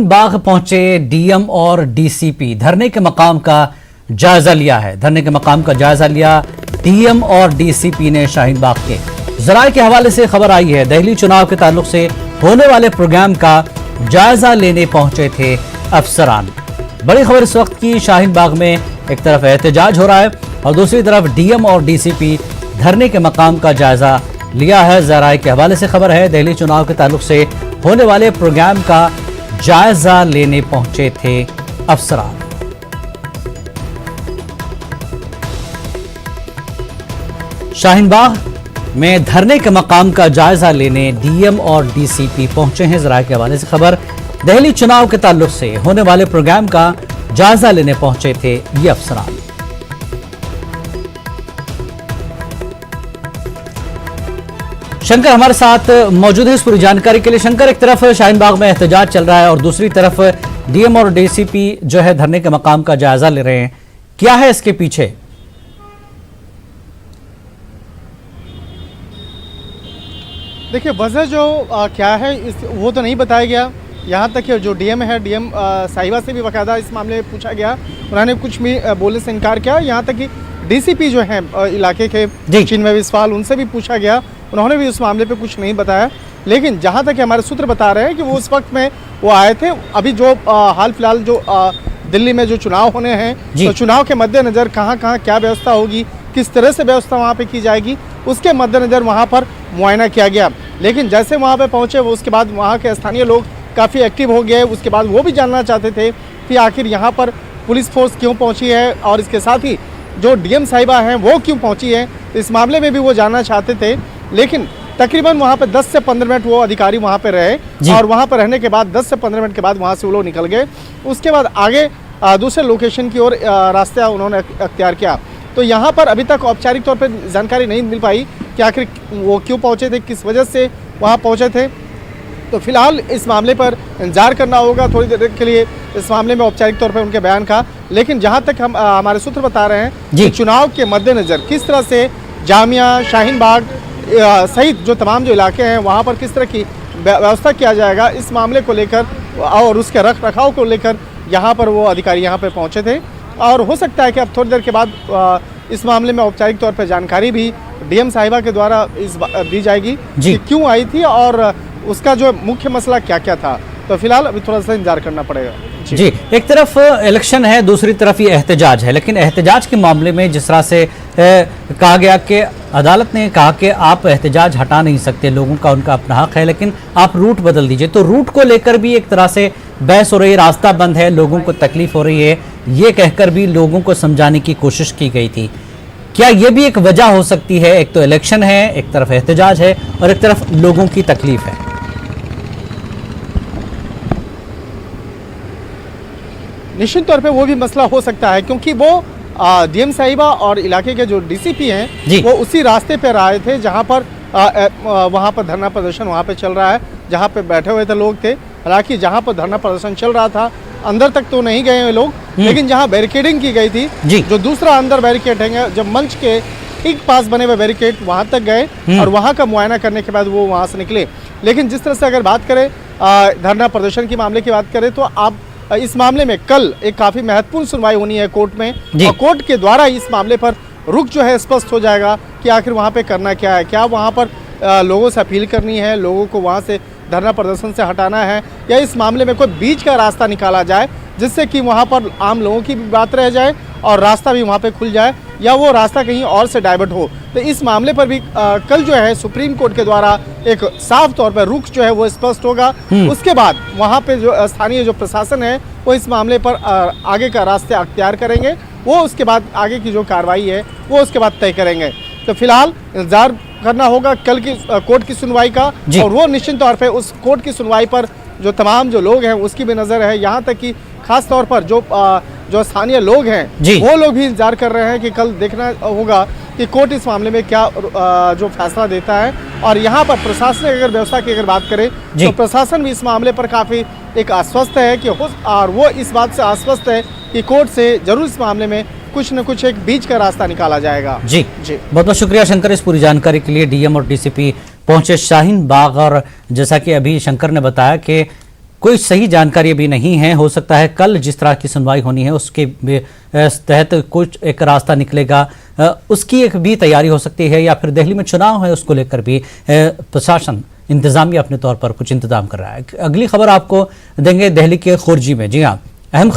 बाग पहुंचे डीएम और डीसीपी, धरने के मकाम का जायजा लिया है। धरने के मकाम का जायजा लिया डीएम और डीसीपी ने शाहीन बाग के। जराये के हवाले से खबर आई है, दिल्ली चुनाव के ताल्लुक से होने वाले प्रोग्राम का जायजा लेने पहुंचे थे अफसरान। बड़ी खबर इस वक्त की, शाहीन बाग में एक तरफ एहतजाज हो रहा है और दूसरी तरफ डीएम और डीसीपी धरने के मकाम का जायजा लिया है। जराये के हवाले से खबर है, दिल्ली चुनाव के ताल्लुक से होने वाले प्रोग्राम का जायजा लेने पहुंचे थे अफसरान। शाहीन बाग में धरने के मकाम का जायजा लेने डीएम और डीसीपी पहुंचे हैं। जराये के हवाले से खबर, दिल्ली चुनाव के ताल्लुक से होने वाले प्रोग्राम का जायजा लेने पहुंचे थे ये अफसरान। शंकर हमारे साथ मौजूद है इस पूरी जानकारी के लिए। शंकर, एक तरफ शाहीन बाग में एहतजाज चल रहा है और दूसरी तरफ डीएम और डीसीपी जो है धरने के मकाम का जायजा ले रहे हैं, क्या है इसके पीछे? देखिए, वजह जो क्या है वो तो नहीं बताया गया। यहाँ तक कि जो डीएम है, डीएम साहिबा से भी बाकायदा इस मामले में पूछा गया, उन्होंने कुछ भी बोलने से इनकार किया। यहाँ तक कि डीसीपी जो है इलाके के चिन्मय विस्वाल, उनसे भी पूछा गया, उन्होंने भी उस मामले पे कुछ नहीं बताया। लेकिन जहाँ तक हमारे सूत्र बता रहे हैं कि वो उस वक्त में वो आए थे। अभी जो हाल फिलहाल जो दिल्ली में जो चुनाव होने हैं, तो चुनाव के मद्देनज़र कहाँ कहाँ क्या व्यवस्था होगी, किस तरह से व्यवस्था वहाँ पे की जाएगी, उसके मद्देनज़र वहाँ पर मुआयना किया गया। लेकिन जैसे वहाँ पे पहुँचे, वो उसके बाद वहाँ के स्थानीय लोग काफ़ी एक्टिव हो गए। उसके बाद वो भी जानना चाहते थे कि आखिर यहाँ पर पुलिस फोर्स क्यों पहुँची है और इसके साथ ही जो डीएम साहिबा हैं वो क्यों पहुँची है, तो इस मामले में भी वो जानना चाहते थे। लेकिन तकरीबन वहाँ पे 10 से 15 मिनट वो अधिकारी वहाँ पे रहे और वहाँ पर रहने के बाद 10 से 15 मिनट के बाद वहाँ से वो लोग निकल गए। उसके बाद आगे दूसरे लोकेशन की ओर रास्ता उन्होंने अख्तियार किया। तो यहाँ पर अभी तक औपचारिक तौर पर जानकारी नहीं मिल पाई कि आखिर वो क्यों पहुँचे थे, किस वजह से वहाँ पहुँचे थे। तो फिलहाल इस मामले पर इंतजार करना होगा थोड़ी देर के लिए, इस मामले में औपचारिक तौर पर उनके बयान का। लेकिन जहाँ तक हम हमारे सूत्र बता रहे हैं कि चुनाव के मद्देनज़र किस तरह से जामिया, शाहीन बाग सहित जो तमाम जो इलाके हैं वहाँ पर किस तरह की व्यवस्था किया जाएगा, इस मामले को लेकर और उसके रख रखाव को लेकर यहाँ पर वो अधिकारी यहाँ पर पहुँचे थे। और हो सकता है कि अब थोड़ी देर के बाद इस मामले में औपचारिक तौर पर जानकारी भी डीएम साहिबा के द्वारा दी जाएगी कि क्यों आई थी और उसका जो मुख्य मसला क्या क्या था। तो फिलहाल अभी थोड़ा सा इंतजार करना पड़ेगा। जी, एक तरफ इलेक्शन है, दूसरी तरफ ये एहतजाज है। लेकिन एहतजाज के मामले में जिस तरह से कहा गया कि अदालत ने कहा कि आप एहतजाज हटा नहीं सकते, लोगों का उनका अपना हक है, लेकिन आप रूट बदल दीजिए। तो रूट को लेकर भी एक तरह से बहस हो रही है, रास्ता बंद है, लोगों को तकलीफ हो रही है, ये कहकर भी लोगों को समझाने की कोशिश की गई थी। क्या ये भी एक वजह हो सकती है? एक तो इलेक्शन है, एक तरफ एहतजाज है और एक तरफ लोगों की तकलीफ है। निश्चित तौर पे वो भी मसला हो सकता है, क्योंकि वो डीएम साहिबा और इलाके के जो डीसीपी हैं वो उसी रास्ते पर आए थे जहां पर वहां पर धरना प्रदर्शन वहां पे चल रहा है, जहां पे बैठे हुए थे लोग थे। हालांकि जहां पर धरना प्रदर्शन चल रहा था अंदर तक तो नहीं गए हुए लोग, लेकिन जहां बैरिकेडिंग की गई थी, जो दूसरा अंदर बैरिकेड है, जब मंच के ठीक पास बने हुए बैरिकेड, वहां तक गए और वहां का मुआयना करने के बाद वो वहां से निकले। लेकिन जिस तरह से अगर बात करें धरना प्रदर्शन के मामले की बात करें, तो आप इस मामले में कल एक काफ़ी महत्वपूर्ण सुनवाई होनी है कोर्ट में, और कोर्ट के द्वारा इस मामले पर रुख जो है स्पष्ट हो जाएगा कि आखिर वहाँ पे करना क्या है। क्या वहाँ पर लोगों से अपील करनी है, लोगों को वहाँ से धरना प्रदर्शन से हटाना है, या इस मामले में कोई बीच का रास्ता निकाला जाए जिससे कि वहाँ पर आम लोगों की भी बात रह जाए और रास्ता भी वहाँ पे खुल जाए, या वो रास्ता कहीं और से डाइवर्ट हो। तो इस मामले पर भी कल जो है सुप्रीम कोर्ट के द्वारा एक साफ तौर पर रुख जो है वो स्पष्ट होगा। उसके बाद वहाँ पे जो स्थानीय जो प्रशासन है वो इस मामले पर आगे का रास्ते अख्तियार करेंगे, वो उसके बाद आगे की जो कार्रवाई है वो उसके बाद तय करेंगे। तो फिलहाल इंतजार करना होगा कल की कोर्ट की सुनवाई का, और वो निश्चित तौर पर उस कोर्ट की सुनवाई पर जो तमाम जो लोग हैं उसकी भी नज़र है। यहाँ तक कि खास तौर पर जो स्थानीय लोग हैं वो लोग भी इंतजार कर रहे हैं कि कल देखना होगा कि कोर्ट इस मामले में क्या जो फैसला देता है। और यहाँ पर प्रशासनिक अगर व्यवस्था की अगर बात करें, तो प्रशासन भी इस मामले पर काफ़ी एक आश्वस्त है कि और वो इस बात से आश्वस्त है कि कोर्ट से जरूर इस मामले में कुछ न कुछ एक बीच का रास्ता निकाला जाएगा। जी बहुत बहुत शुक्रिया शंकर इस पूरी जानकारी के लिए। डीएम और डीसीपी पहुंचे शाहीन बाग और जैसा कि अभी शंकर ने बताया कि कोई सही जानकारी अभी नहीं है। हो सकता है कल जिस तरह की सुनवाई होनी है उसके तहत कुछ एक रास्ता निकलेगा, उसकी एक भी तैयारी हो सकती है, या फिर दिल्ली में चुनाव है उसको लेकर भी प्रशासन इंतजामिया अपने तौर पर कुछ इंतजाम कर रहा है। अगली खबर आपको देंगे दिल्ली के खुर्जी में। जी हाँ, अहम खबर